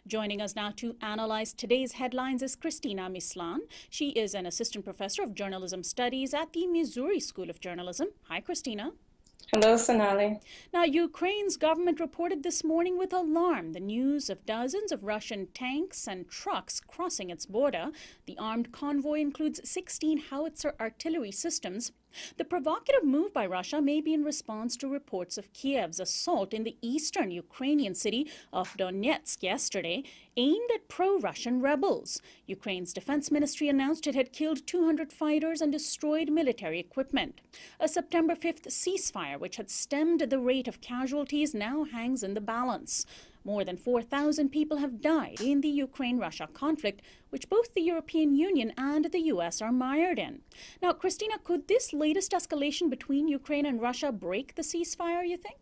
Joining us now to analyze today's headlines is Cristina Mislan. She is an assistant professor of journalism studies at the Missouri School of Journalism. Hi, Cristina. Hello, Sonali. Now, Ukraine's government reported this morning with alarm the news of dozens of Russian tanks and trucks crossing its border. The armed convoy includes 16 howitzer artillery systems. The provocative move by Russia may be in response to reports of Kiev's assault in the eastern Ukrainian city of Donetsk yesterday, aimed at pro-Russian rebels. Ukraine's defense ministry announced it had killed 200 fighters and destroyed military equipment. A September 5th ceasefire, which had stemmed the rate of casualties, now hangs in the balance. More than 4,000 people have died in the Ukraine-Russia conflict, which both the European Union and the US are mired in. Now, Cristina, could this latest escalation between Ukraine and Russia break the ceasefire, you think?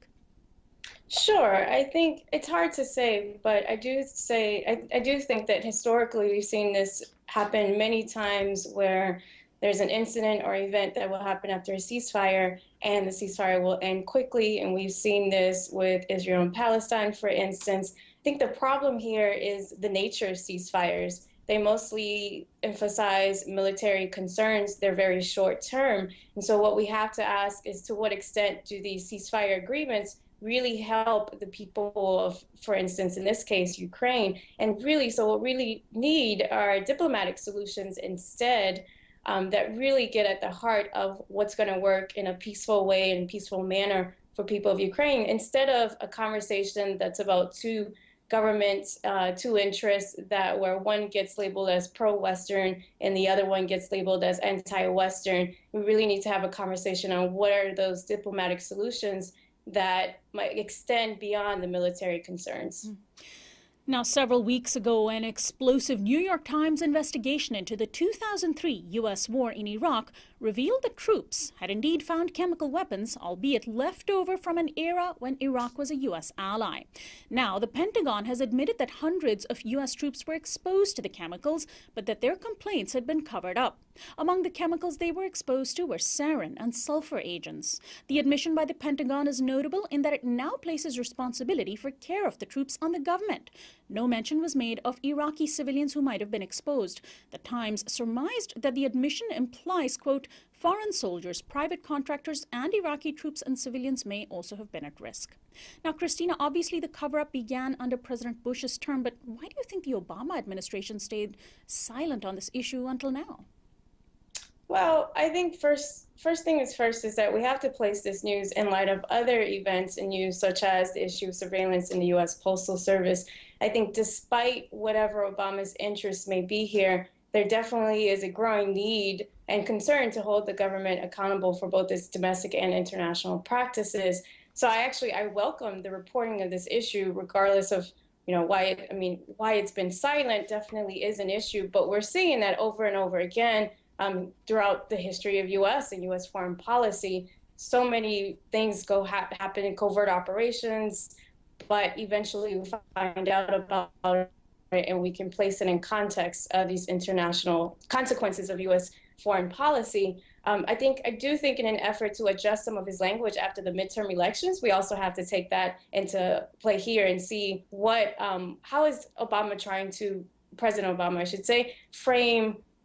Sure, I think it's hard to say, but I do think that historically we've seen this happen many times where there's an incident or event that will happen after a ceasefire and the ceasefire will end quickly. And we've seen this with Israel and Palestine, for instance. I think the problem here is the nature of ceasefires. They mostly emphasize military concerns. They're very short term. And so what we have to ask is, to what extent do these ceasefire agreements really help the people of, for instance, in this case, Ukraine? And really, so what we really need are diplomatic solutions instead, that really get at the heart of what's going to work in a peaceful way and peaceful manner for people of Ukraine, instead of a conversation that's about two governments, two interests, that where one gets labeled as pro-Western and the other one gets labeled as anti-Western. We really need to have a conversation on what are those diplomatic solutions that might extend beyond the military concerns. Now, several weeks ago, an explosive New York Times investigation into the 2003 U.S. war in Iraq revealed that troops had indeed found chemical weapons, albeit left over from an era when Iraq was a U.S. ally. Now, the Pentagon has admitted that hundreds of U.S. troops were exposed to the chemicals, but that their complaints had been covered up. Among the chemicals they were exposed to were sarin and sulfur agents. The admission by the Pentagon is notable in that it now places responsibility for care of the troops on the government. No mention was made of Iraqi civilians who might have been exposed. The Times surmised that the admission implies, quote, foreign soldiers, private contractors, and Iraqi troops and civilians may also have been at risk. Now, Cristina, obviously the cover-up began under President Bush's term, but why do you think the Obama administration stayed silent on this issue until now? Well, I think first thing is first is that we have to place this news in light of other events in news, such as the issue of surveillance in the U.S. Postal Service. I think despite whatever Obama's interests may be here, there definitely is a growing need and concern to hold the government accountable for both its domestic and international practices. So I welcome the reporting of this issue, regardless of why it's been silent. Definitely is an issue, but we're seeing that over and over again. Throughout the history of U.S. and U.S. foreign policy, so many things happen in covert operations, but eventually we find out about it and we can place it in context of these international consequences of U.S. foreign policy. I do think in an effort to adjust some of his language after the midterm elections, we also have to take that into play here and see how is President Obama, I should say,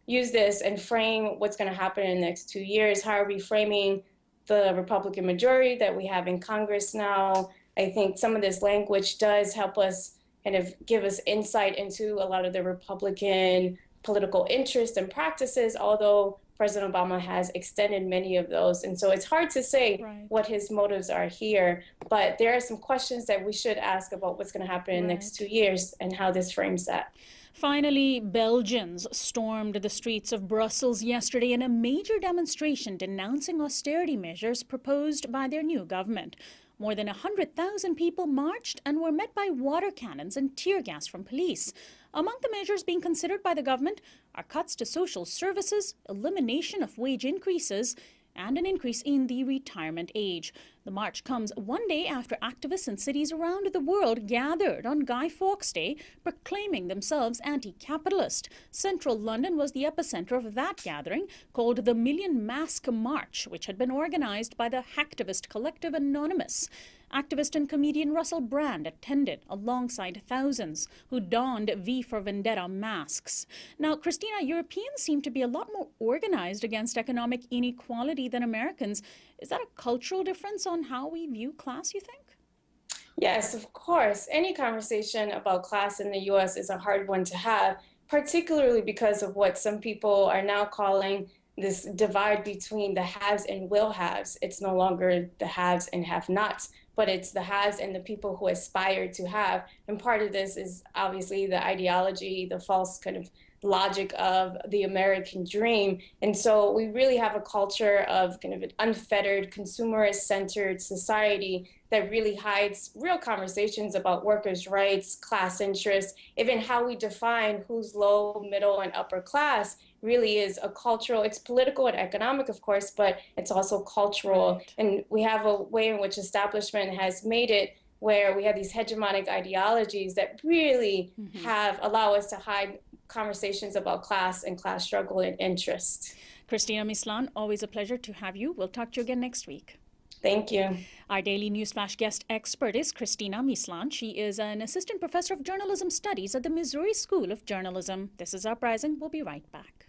use this and frame what's going to happen in the next 2 years. How are we framing the Republican majority that we have in Congress now? I think some of this language does help us kind of give us insight into a lot of the Republican political interests and practices, although President Obama has extended many of those. And so it's hard to say what his motives are here, but there are some questions that we should ask about what's going to happen in the next 2 years and how this frames that. Finally, Belgians stormed the streets of Brussels yesterday in a major demonstration denouncing austerity measures proposed by their new government. More than 100,000 people marched and were met by water cannons and tear gas from police. Among the measures being considered by the government are cuts to social services, elimination of wage increases, and an increase in the retirement age. The march comes one day after activists in cities around the world gathered on Guy Fawkes Day, proclaiming themselves anti-capitalist. Central London was the epicenter of that gathering, called the Million Mask March, which had been organized by the hacktivist collective Anonymous. Activist and comedian Russell Brand attended alongside thousands who donned V for Vendetta masks. Now, Cristina, Europeans seem to be a lot more organized against economic inequality than Americans. Is that a cultural difference on how we view class, you think? Yes, of course. Any conversation about class in the US is a hard one to have, particularly because of what some people are now calling this divide between the haves and will haves. It's no longer the haves and have nots, but it's the haves and the people who aspire to have. And part of this is obviously the ideology, the false kind of logic of the American dream. And so we really have a culture of kind of an unfettered, consumerist centered society that really hides real conversations about workers' rights, class interests, even how we define who's low, middle, and upper class really is a cultural, it's political and economic, of course, but it's also cultural. Right. And we have a way in which establishment has made it where we have these hegemonic ideologies that really allow us to hide conversations about class and class struggle and interest. Cristina Mislan, always a pleasure to have you. We'll talk to you again next week. Thank you. Our daily Newsflash guest expert is Cristina Mislan. She is an assistant professor of journalism studies at the Missouri School of Journalism. This is Uprising. We'll be right back.